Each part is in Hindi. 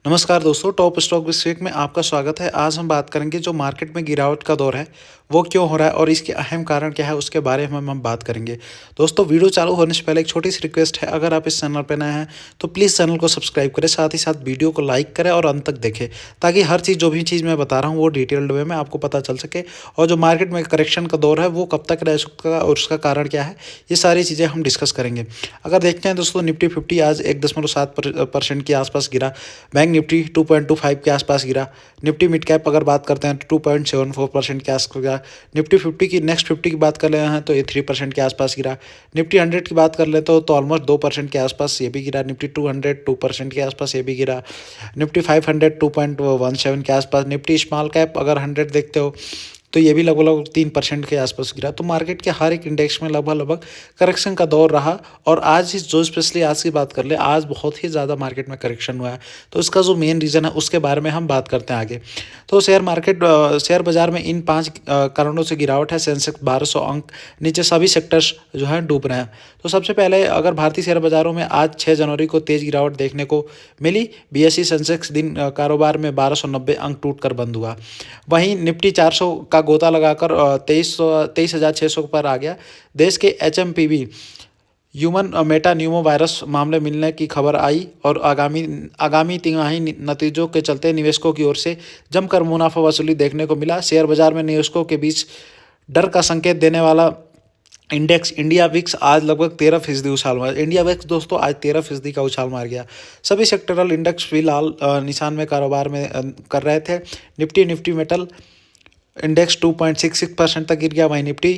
नमस्कार दोस्तों, टॉप स्टॉक विश्लेषक में आपका स्वागत है। आज हम बात करेंगे जो मार्केट में गिरावट का दौर है वो क्यों हो रहा है और इसके अहम कारण क्या है उसके बारे में हम बात करेंगे। दोस्तों, वीडियो चालू होने से पहले एक छोटी सी रिक्वेस्ट है, अगर आप इस चैनल पर नए हैं तो प्लीज़ चैनल को सब्सक्राइब करें, साथ ही साथ वीडियो को लाइक करें और अंत तक देखें ताकि हर चीज़ जो भी चीज़ मैं बता रहा हूँ वो डिटेल्ड वे में आपको पता चल सके। और जो मार्केट में करेक्शन का दौर है वो कब तक रह सकता है और उसका कारण क्या है, ये सारी चीज़ें हम डिस्कस करेंगे। अगर देखते हैं दोस्तों, निफ्टी 50 आज 1.7% के आसपास गिरा। बैंक निफ्टी 2.25 के आसपास गिरा। निफ्टी मिड कैप अगर बात करते हैं तो 2.74% के आसपास गिरा। निफ्टी 50 की नेक्स्ट 50 की बात कर रहे हैं तो ये 3% के आसपास गिरा। निफ्टी 100 की बात कर ले तो ऑलमोस्ट 2% के आसपास ये भी गिरा। निफ्टी 200 2% के आसपास ये भी गिरा। निफ्टी 500 2.17 के आसपास। निफ्टी स्मॉल कैप अगर 100 देखते हो तो ये भी लगभग 3% के आसपास गिरा। तो मार्केट के हर एक इंडेक्स में लगभग करेक्शन का दौर रहा। और आज ही जो स्पेशली आज की बात कर ले, आज बहुत ही ज़्यादा मार्केट में करेक्शन हुआ है। तो इसका जो मेन रीज़न है उसके बारे में हम बात करते हैं आगे। तो शेयर बाजार में इन 5 कारणों से गिरावट है। सेंसेक्स 1200 अंक नीचे, सभी सेक्टर्स जो हैं डूब रहे हैं। तो सबसे पहले अगर भारतीय शेयर बाजारों में आज 6 जनवरी को तेज़ गिरावट देखने को मिली। बीएसई सेंसेक्स दिन कारोबार में 1290 अंक टूटकर बंद हुआ। वहीं निफ्टी 400 का गोता लगाकर 23,600 पर आ गया। देश के HMPV human Meta Numa virus मामले मिलने की खबर आई और आगामी तिमाही नतीजों के चलते निवेशकों की ओर से जमकर मुनाफा वसूली देखने को मिला। शेयर बाजार में निवेशकों के बीच डर का संकेत देने वाला इंडेक्स इंडिया विक्स आज लगभग 13% उछाल मार। इंडिया विक्स दोस्तों आज 13% का उछाल मार गया। सभी सेक्टरल इंडेक्स फिलहाल निशान में कारोबार में कर रहे थे। निफ्टी मेटल इंडेक्स 2.66% तक गिर गया। वहीं निफ्टी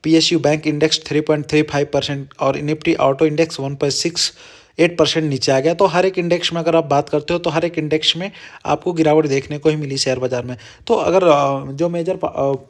पीएसयू बैंक इंडेक्स 3.35% और निफ्टी ऑटो इंडेक्स 1.68% नीचे आ गया। तो हर एक इंडेक्स में अगर आप बात करते हो तो हर एक इंडेक्स में आपको गिरावट देखने को ही मिली शेयर बाजार में। तो अगर जो मेजर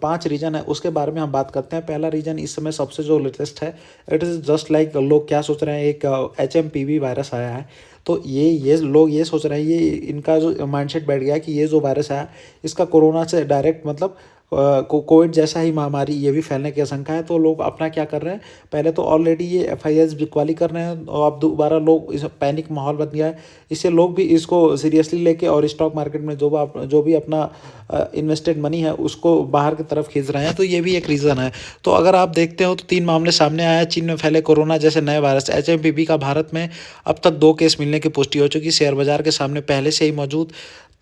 5 रीजन है उसके बारे में हम बात करते हैं। पहला रीजन इस समय सबसे जो लेटेस्ट है, इट इज़ जस्ट लाइक लोग क्या सोच रहे हैं, एक एचएमपीवी वायरस आया है। तो ये लोग ये सोच रहे हैं, ये इनका जो माइंडसेट बैठ गया कि ये जो वायरस है इसका कोरोना से डायरेक्ट मतलब कोविड जैसा ही महामारी ये भी फैलने की आशंका है। तो लोग अपना क्या कर रहे हैं, पहले तो ऑलरेडी ये एफआईआर बिकवाली कर रहे हैं और अब दोबारा लोग इस पैनिक माहौल बन गया है। इससे लोग भी इसको सीरियसली लेके और स्टॉक मार्केट में जो भी अपना इन्वेस्टेड मनी है उसको बाहर की तरफ खींच रहे हैं। तो ये भी एक रीज़न है। तो अगर आप देखते हो तो 3 मामले सामने आए हैं। चीन में फैले कोरोना जैसे नए वायरस एचएमपीवी का भारत में अब तक 2 केस मिलने की पुष्टि हो चुकी। शेयर बाजार के सामने पहले से ही मौजूद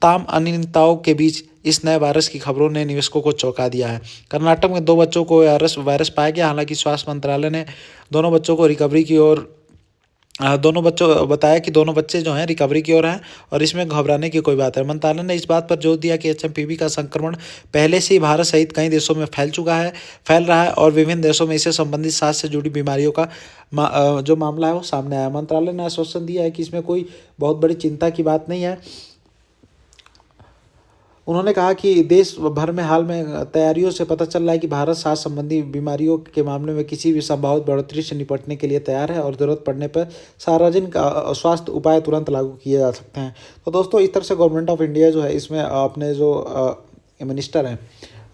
ताम अनियमितताओं के बीच इस नए वायरस की खबरों ने निवेशकों को चौंका दिया है। कर्नाटक में 2 बच्चों को वायरस पाया गया। हालांकि स्वास्थ्य मंत्रालय ने दोनों बच्चों को रिकवरी की ओर दोनों बच्चों बताया कि दोनों बच्चे जो हैं रिकवरी की ओर हैं और इसमें घबराने की कोई बात है। मंत्रालय ने इस बात पर जोर दिया कि एचएमपीवी का संक्रमण पहले से ही भारत सहित कई देशों में फैल रहा है और विभिन्न देशों में इससे संबंधित सांस से जुड़ी बीमारियों का जो मामला है वो सामने आया। मंत्रालय ने आश्वासन दिया है कि इसमें कोई बहुत बड़ी चिंता की बात नहीं है। उन्होंने कहा कि देश भर में हाल में तैयारियों से पता चल रहा है कि भारत सांस संबंधी बीमारियों के मामले में किसी भी संभावित बढ़ोतरी से निपटने के लिए तैयार है और ज़रूरत पड़ने पर सार्वजनिक स्वास्थ्य उपाय तुरंत लागू किए जा सकते हैं। तो दोस्तों, इस तरह से गवर्नमेंट ऑफ इंडिया जो है इसमें अपने जो मिनिस्टर हैं,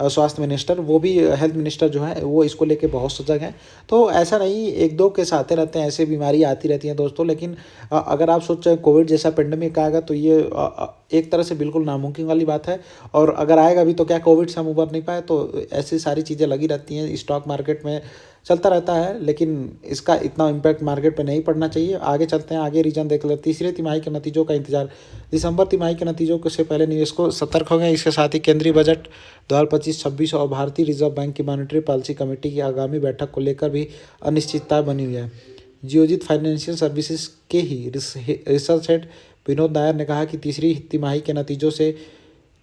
स्वास्थ्य मिनिस्टर, वो भी हेल्थ मिनिस्टर जो है वो इसको लेके बहुत सजग हैं। तो ऐसा नहीं, 1-2 केस आते रहते हैं, ऐसे बीमारी आती रहती हैं दोस्तों। लेकिन अगर आप सोचें कोविड जैसा पेंडेमिक आएगा तो ये एक तरह से बिल्कुल नामुमकिन वाली बात है। और अगर आएगा भी तो क्या कोविड से हम उबर नहीं पाए? तो ऐसी सारी चीज़ें लगी रहती हैं, स्टॉक मार्केट में चलता रहता है, लेकिन इसका इतना इम्पैक्ट मार्केट पे नहीं पड़ना चाहिए। आगे चलते हैं, आगे रीजन देख लेते। तीसरे तिमाही के नतीजों का इंतजार। दिसंबर तिमाही के नतीजों से पहले निवेशकों सतर्क हो गए। इसके साथ ही केंद्रीय बजट 2025-26 और भारतीय रिजर्व बैंक की मॉनेटरी पॉलिसी कमेटी की आगामी बैठक को लेकर भी अनिश्चितता बनी हुई है। जियोजित फाइनेंशियल सर्विसेज के ही रिसर्च हेड विनोद नायर ने कहा कि तीसरी तिमाही के नतीजों से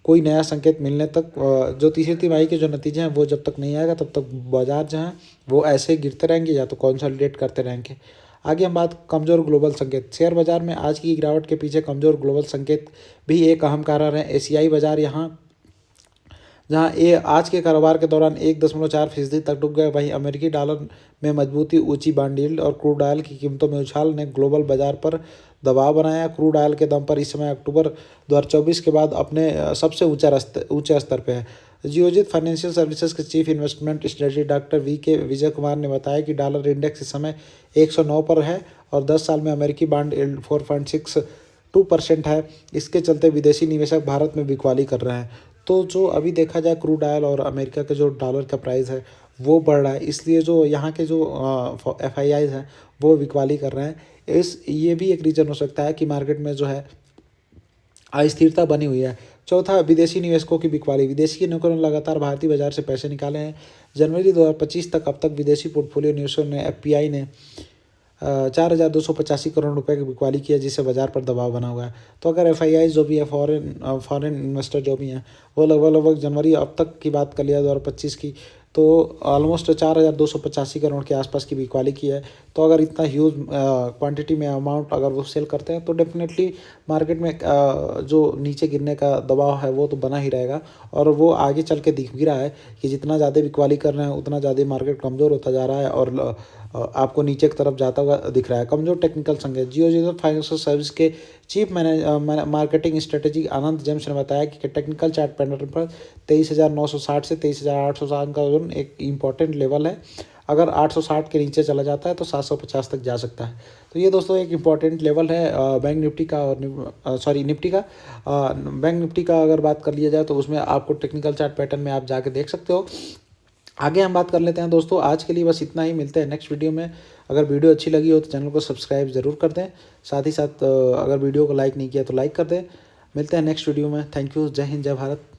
कोई नया संकेत मिलने तक जो तीसरी तिमाही के जो नतीजे हैं वो जब तक नहीं आएगा तब तक बाजार जो हैं वो ऐसे गिरते रहेंगे या तो कंसोलिडेट करते रहेंगे। आगे हम बात कमज़ोर ग्लोबल संकेत। शेयर बाजार में आज की गिरावट के पीछे कमज़ोर ग्लोबल संकेत भी एक अहम कारण है। एशियाई बाजार जहां ये आज के कारोबार के दौरान 1.4% तक डूब गए। वहीं अमेरिकी डॉलर में मजबूती, ऊंची बॉन्ड यील्ड और क्रूड ऑयल की कीमतों में उछाल ने ग्लोबल बाजार पर दबाव बनाया। क्रूड ऑयल के दम पर इस समय अक्टूबर 2024 के बाद अपने सबसे ऊंचे स्तर पर है। जियोजित फाइनेंशियल सर्विसेज के chief investment strategy doctor VK Vijay Kumar ने बताया कि डॉलर इंडेक्स इस समय 109 पर है और 10 साल में अमेरिकी बॉन्ड यील्ड 4.6 2% है। इसके चलते विदेशी निवेशक भारत में बिकवाली कर रहे हैं। तो जो अभी देखा जाए क्रूड ऑयल और अमेरिका के जो डॉलर का प्राइस है वो बढ़ रहा है, इसलिए जो यहाँ के जो FIIs हैं वो बिकवाली कर रहे हैं। ये भी एक रीज़न हो सकता है कि मार्केट में जो है अस्थिरता बनी हुई है। चौथा, विदेशी निवेशकों की बिकवाली। विदेशी निवेशकों ने लगातार भारतीय बाजार से पैसे निकाले हैं। जनवरी 2025 तक अब तक विदेशी पोर्टफोलियो निवेशकों ने FPI ने 4,285 करोड़ रुपए की बिकवाली की है, जिससे बाजार पर दबाव बना हुआ है। तो अगर FII जो भी है फॉरेन इन्वेस्टर जो भी हैं वो लगभग जनवरी अब तक की बात कर लिया 2025 की, तो ऑलमोस्ट 4,285 करोड़ के आसपास की बिकवाली की है। तो अगर इतना ह्यूज क्वांटिटी में अमाउंट अगर वो सेल करते हैं तो डेफिनेटली मार्केट में जो नीचे गिरने का दबाव है वो तो बना ही रहेगा। और वो आगे चल के दिख भी रहा है कि जितना ज़्यादा बिकवाली कर रहे हैं उतना ज़्यादा मार्केट कमज़ोर होता जा रहा है और आपको नीचे की तरफ जाता हुआ दिख रहा है। कमजोर टेक्निकल संकेत। जियो फाइनेंशियल सर्विस के चीफ मार्केटिंग स्ट्रेटेजी आनंद जेम्स ने बताया कि टेक्निकल चार्ट पैटर्न पर 23,960 से 23,860 का जोन एक इम्पॉर्टेंट लेवल है। अगर 860 के नीचे चला जाता है तो 750 तक जा सकता है। तो ये दोस्तों एक इम्पॉर्टेंट लेवल है बैंक निफ्टी का और निफ्टी का। बैंक निफ्टी का अगर बात कर लिया जाए तो उसमें आपको टेक्निकल चार्ट पैटर्न में आप जाके देख सकते हो। आगे हम बात कर लेते हैं दोस्तों। आज के लिए बस इतना ही, मिलते हैं नेक्स्ट वीडियो में। अगर वीडियो अच्छी लगी हो तो चैनल को सब्सक्राइब ज़रूर कर दें, साथ ही साथ अगर वीडियो को लाइक नहीं किया तो लाइक कर दें। मिलते हैं नेक्स्ट वीडियो में। Thank you. जय हिंद, जय भारत।